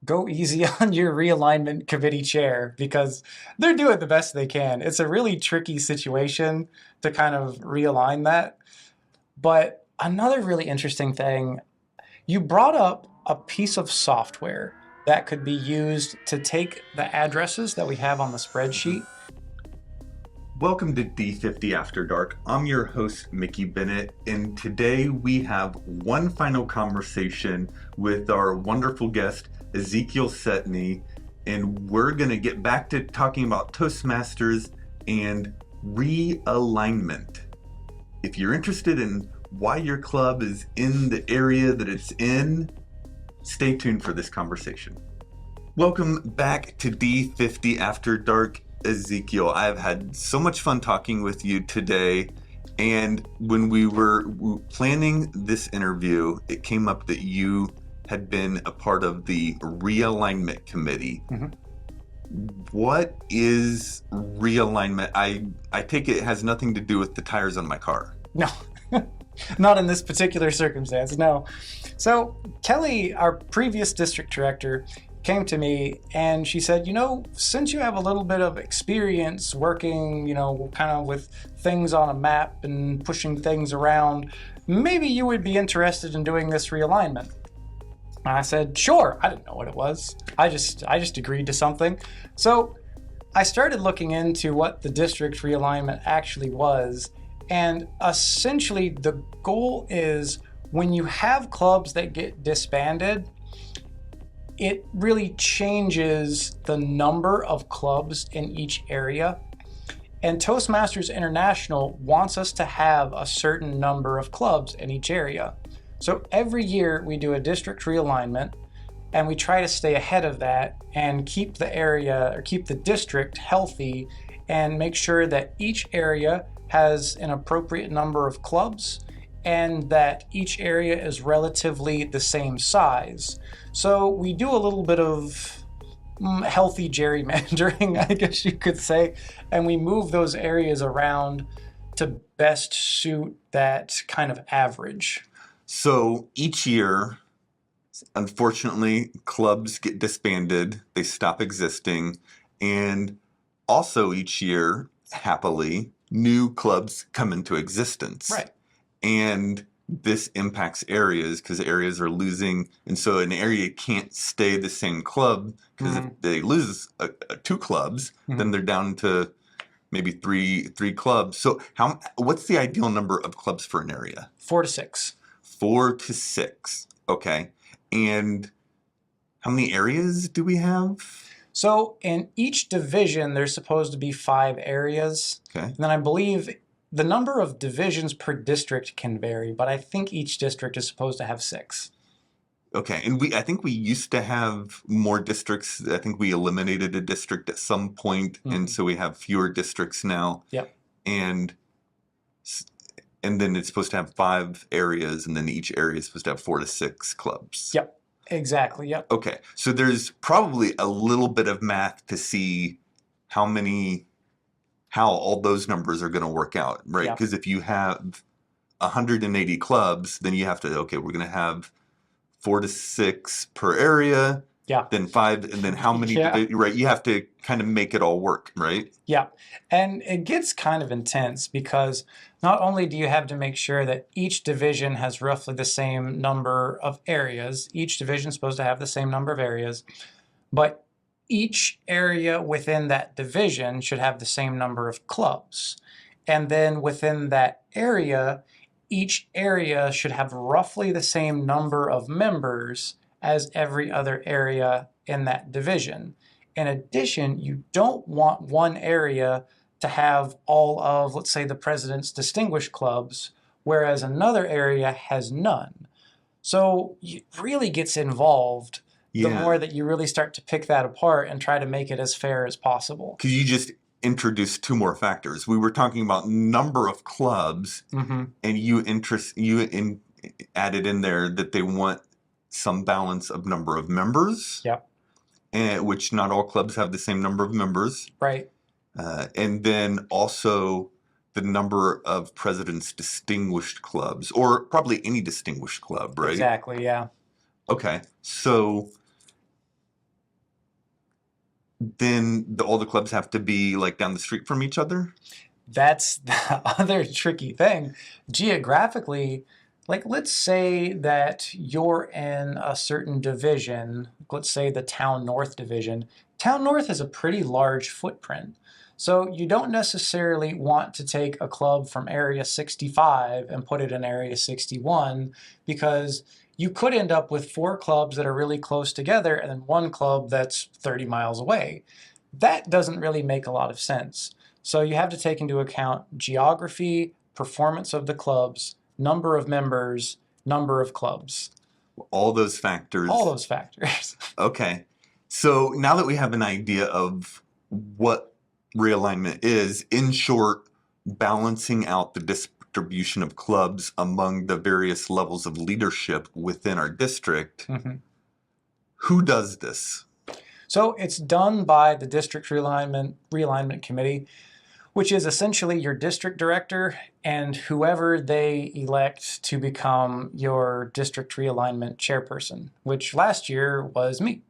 go easy on your realignment committee chair because they're doing the best they can. It's a really tricky situation to kind of realign that. But another really interesting thing, you brought up a piece of software that could be used to take the addresses that we have on the spreadsheet. Welcome to D50 After Dark. I'm your host, Mickey Bennett, and today we have one final conversation with our wonderful guest, Ezekiel Setne, and we're going to get back to talking about Toastmasters and realignment. If you're interested in why your club is in the area that it's in, stay tuned for this conversation. Welcome back to D50 After Dark, Ezekiel. I've had so much fun talking with you today, and when we were planning this interview, it came up that you had been a part of the Realignment Committee. Mm-hmm. What is realignment? I take it has nothing to do with the tires on my car. No, not in this particular circumstance, no. So Kelly, our previous district director, came to me and she said, since you have a little bit of experience working, kind of with things on a map and pushing things around, maybe you would be interested in doing this realignment. And I said, sure. I didn't know what it was. I just agreed to something. So I started looking into what the district realignment actually was. And essentially the goal is when you have clubs that get disbanded, it really changes the number of clubs in each area. And Toastmasters International wants us to have a certain number of clubs in each area. So every year we do a district realignment and we try to stay ahead of that and keep the area or keep the district healthy and make sure that each area has an appropriate number of clubs and that each area is relatively the same size. So we do a little bit of healthy gerrymandering, I guess you could say, and we move those areas around to best suit that kind of average. So each year, unfortunately, clubs get disbanded, they stop existing, and also each year, happily, new clubs come into existence. Right. And this impacts areas because areas are losing, and so an area can't stay the same club because if they lose two clubs, then they're down to maybe three clubs. So what's the ideal number of clubs for an area? 4 to 6. 4 to 6. Okay. And how many areas do we have? So in each division, there's supposed to be 5 areas. Okay. And then I believe the number of divisions per district can vary, but I think each district is supposed to have 6. Okay, and I think we used to have more districts. I think we eliminated a district at some point, and so we have fewer districts now. Yep. And then it's supposed to have 5 areas, and then each area is supposed to have 4 to 6 clubs. Yep, exactly, yep. Okay, so there's probably a little bit of math to see how all those numbers are going to work out, right? Because if you have 180 clubs, then you have to, we're going to have 4 to 6 per area, then 5, and then how many, right? You have to kind of make it all work, right? Yeah, and it gets kind of intense because not only do you have to make sure that each division has roughly the same number of areas, each division is supposed to have the same number of areas, but each area within that division should have the same number of clubs. And then within that area, each area should have roughly the same number of members as every other area in that division. In addition, you don't want one area to have all of, let's say, the president's distinguished clubs, whereas another area has none. So it really gets involved the more that you really start to pick that apart and try to make it as fair as possible. Because you just introduced 2 more factors. We were talking about number of clubs, and you added in there that they want some balance of number of members. Yep. Which not all clubs have the same number of members. Right. And then also the number of president's distinguished clubs, or probably any distinguished club, right? Exactly, yeah. Okay, so then all the clubs have to be like down the street from each other? That's the other tricky thing. Geographically, like let's say that you're in a certain division, let's say the Town North division. Town North has a pretty large footprint. So you don't necessarily want to take a club from Area 65 and put it in Area 61 because you could end up with 4 clubs that are really close together and then one club that's 30 miles away. That doesn't really make a lot of sense. So you have to take into account geography, performance of the clubs, number of members, number of clubs. All those factors. All those factors. Okay. So now that we have an idea of what realignment is, in short, balancing out the distribution of clubs among the various levels of leadership within our district, who does this? So it's done by the District Realignment Committee, which is essentially your district director and whoever they elect to become your district realignment chairperson, which last year was me.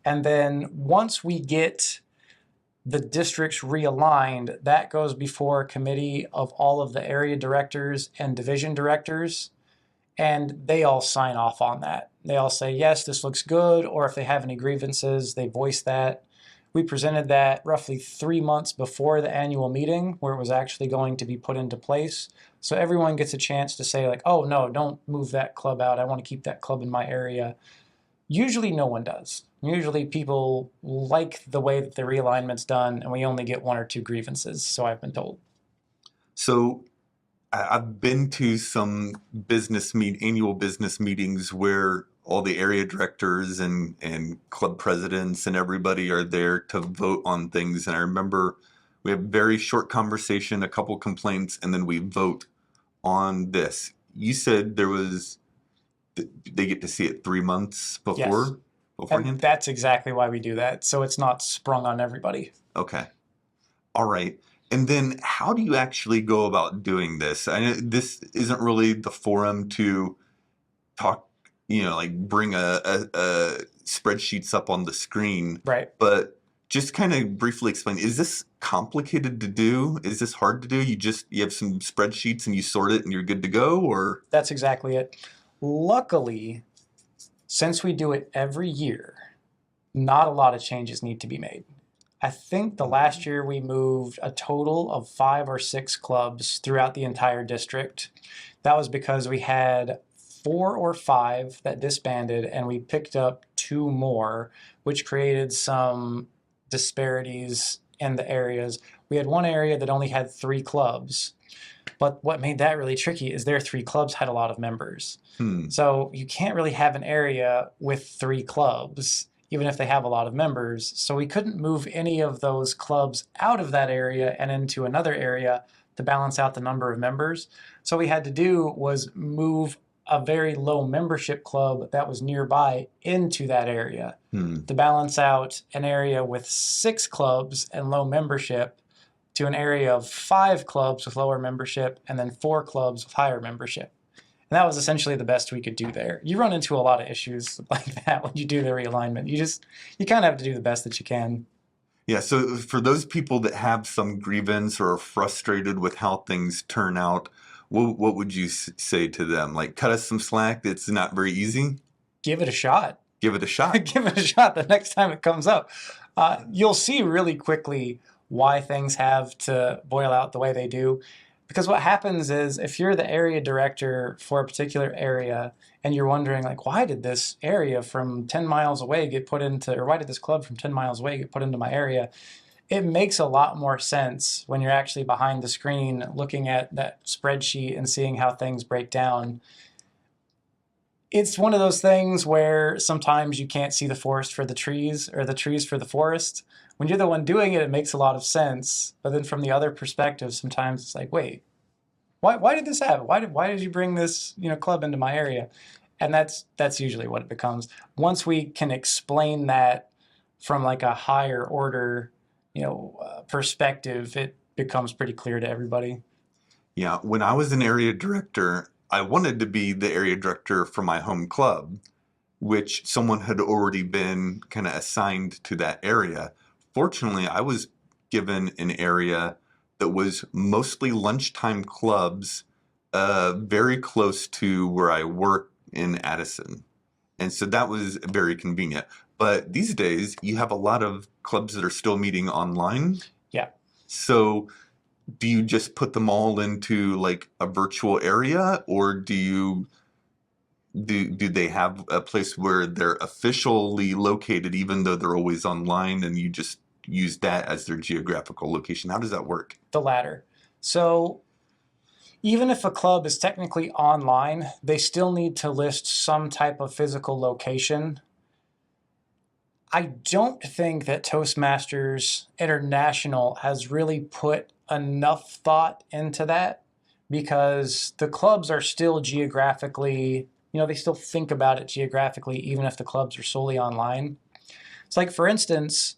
And then once we get the districts realigned, that goes before a committee of all of the area directors and division directors, and they all sign off on that. They all say, yes, this looks good, or if they have any grievances, they voice that. We presented that roughly 3 months before the annual meeting where it was actually going to be put into place. So everyone gets a chance to say like, oh no, don't move that club out. I want to keep that club in my area. Usually no one does. Usually people like the way that the realignment's done and we only get 1 or 2 grievances, so I've been told. So I've been to some annual business meetings where all the area directors and club presidents and everybody are there to vote on things. And I remember we have a very short conversation, a couple complaints, and then we vote on this. You said they get to see it 3 months before? Yes. Beforehand? And that's exactly why we do that, so it's not sprung on everybody. Okay. All right. And then how do you actually go about doing this? I know this isn't really the forum to talk, like bring a spreadsheets up on the screen. Right. But just kind of briefly explain, is this complicated to do? Is this hard to do? You have some spreadsheets and you sort it and you're good to go, or? That's exactly it. Luckily, since we do it every year, not a lot of changes need to be made. I think the last year we moved a total of 5 or 6 clubs throughout the entire district. That was because we had 4 or 5 that disbanded and we picked up 2 more, which created some disparities in the areas. We had one area that only had 3 clubs, but what made that really tricky is their 3 clubs had a lot of members. So you can't really have an area with 3 clubs, even if they have a lot of members. So we couldn't move any of those clubs out of that area and into another area to balance out the number of members. So what we had to do was move a very low membership club that was nearby into that area to balance out an area with 6 clubs and low membership to an area of 5 clubs with lower membership and then 4 clubs with higher membership. And that was essentially the best we could do there. You run into a lot of issues like that when you do the realignment. You kind of have to do the best that you can. Yeah, so for those people that have some grievance or are frustrated with how things turn out, what would you say to them? Like, cut us some slack, it's not very easy? Give it a shot. Give it a shot. Give it a shot the next time it comes up. You'll see really quickly why things have to boil out the way they do. Because what happens is if you're the area director for a particular area and you're wondering like, why did this area from 10 miles away get put into, or why did this club from 10 miles away get put into my area? It makes a lot more sense when you're actually behind the screen looking at that spreadsheet and seeing how things break down. It's one of those things where sometimes you can't see the forest for the trees or the trees for the forest. When you're the one doing it, it makes a lot of sense. But then from the other perspective, sometimes it's like, wait, why did this happen? Why did you bring this club into my area? And that's usually what it becomes. Once we can explain that from like a higher order, perspective, it becomes pretty clear to everybody. Yeah, when I was an area director, I wanted to be the area director for my home club, which someone had already been kind of assigned to that area. fortunately, I was given an area that was mostly lunchtime clubs, very close to where I work in Addison. And so that was very convenient. But these days, you have a lot of clubs that are still meeting online. Yeah. So do you just put them all into like a virtual area, or do they have a place where they're officially located even though they're always online, and you just use that as their geographical location? How does that work? The latter. So even if a club is technically online, they still need to list some type of physical location. I don't think that Toastmasters International has really put enough thought into that, because the clubs are still geographically, they still think about it geographically, even if the clubs are solely online. It's like, for instance,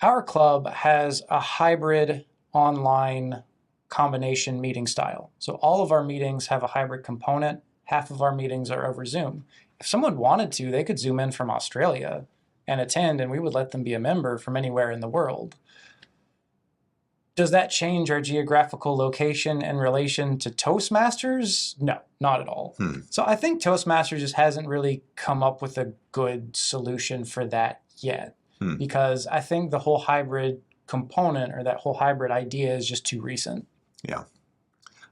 our club has a hybrid online combination meeting style. So all of our meetings have a hybrid component. Half of our meetings are over Zoom. If someone wanted to, they could Zoom in from Australia and attend, and we would let them be a member from anywhere in the world. Does that change our geographical location in relation to Toastmasters? No, not at all. So I think Toastmasters just hasn't really come up with a good solution for that yet, because I think the whole hybrid component, or that whole hybrid idea, is just too recent. Yeah.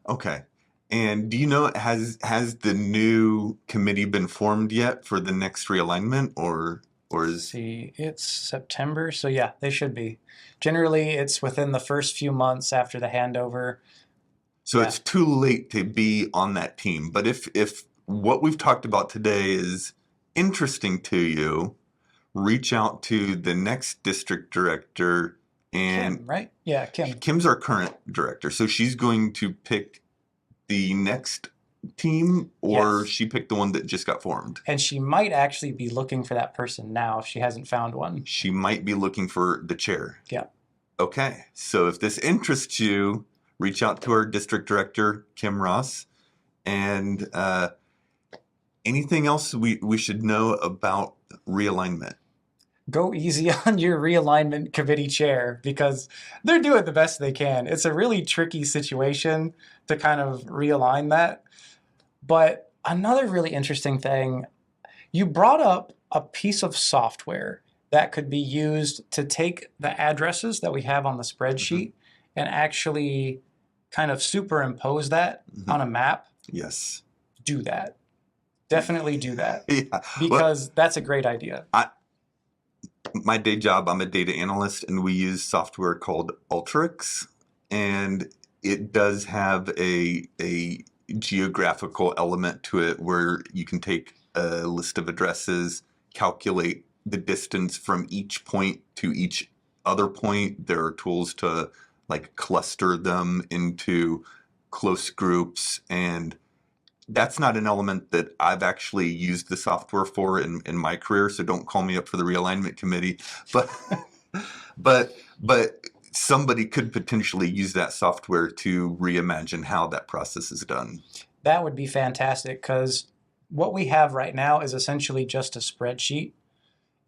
Okay. And do you know, has the new committee been formed yet for the next realignment, or is... See, it's September, so yeah, they should be. Generally, it's within the first few months after the handover. So it's too late to be on that team. But if what we've talked about today is interesting to you, reach out to the next district director. And Kim, right? Yeah, Kim. Kim's our current director, so she's going to pick the next team, or she picked the one that just got formed? And she might actually be looking for that person now if she hasn't found one. She might be looking for the chair. Yeah. Okay, so if this interests you, reach out to our district director, Kim Ross. And anything else we should know about realignment? Go easy on your realignment committee chair, because they're doing the best they can. It's a really tricky situation to kind of realign that. But another really interesting thing, you brought up a piece of software that could be used to take the addresses that we have on the spreadsheet and actually kind of superimpose that on a map. Yes. Do that. Definitely do that. Yeah. Because that's a great idea. My day job, I'm a data analyst, and we use software called Alteryx, and it does have a geographical element to it where you can take a list of addresses, calculate the distance from each point to each other point. There are tools to like cluster them into close groups, and that's not an element that I've actually used the software for in my career, so don't call me up for the realignment committee. But somebody could potentially use that software to reimagine how that process is done. That would be fantastic, because what we have right now is essentially just a spreadsheet.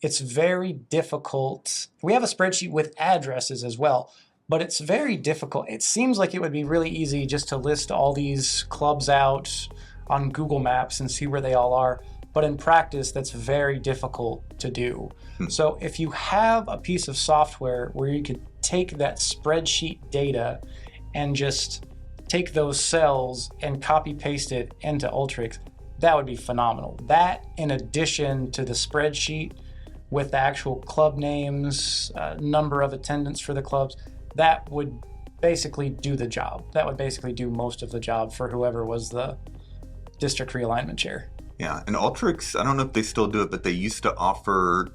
It's very difficult. We have a spreadsheet with addresses as well, but it's very difficult. It seems like it would be really easy just to list all these clubs out on Google Maps and see where they all are. But in practice, that's very difficult to do. So if you have a piece of software where you could take that spreadsheet data and just take those cells and copy paste it into Alteryx, that would be phenomenal. That, in addition to the spreadsheet with the actual club names, number of attendance for the clubs, that would basically do the job. That would basically do most of the job for whoever was the district realignment chair. Yeah, and Alteryx, I don't know if they still do it, but they used to offer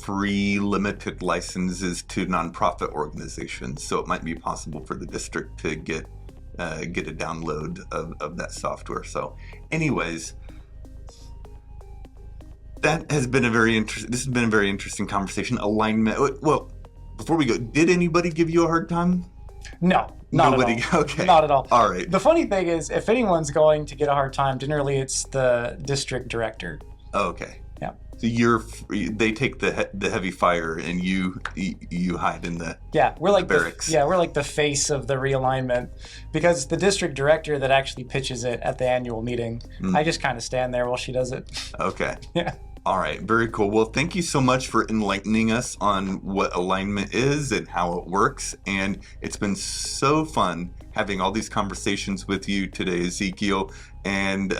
free limited licenses to nonprofit organizations. So it might be possible for the district to get a download of that software. So anyways, that has been this has been a very interesting conversation. Alignment. Well, before we go, did anybody give you a hard time? No, nobody. Okay. Not at all. All right. The funny thing is, if anyone's going to get a hard time, generally it's the district director. Oh, okay. Yeah. They take the heavy fire, and you hide in the we're like barracks. We're like the face of the realignment, because the district director that actually pitches it at the annual meeting, I just kind of stand there while she does it. Okay. Yeah. All right, very cool. Well, thank you so much for enlightening us on what alignment is and how it works. And it's been so fun having all these conversations with you today, Ezekiel. And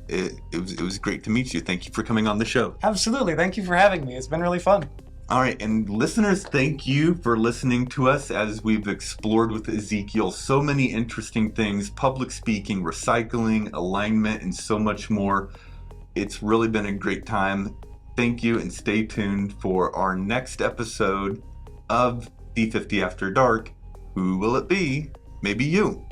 it was great to meet you. Thank you for coming on the show. Absolutely. Thank you for having me. It's been really fun. All right, and listeners, thank you for listening to us as we've explored with Ezekiel so many interesting things: public speaking, recycling, alignment, and so much more. It's really been a great time. Thank you, and stay tuned for our next episode of D50 After Dark. Who will it be? Maybe you.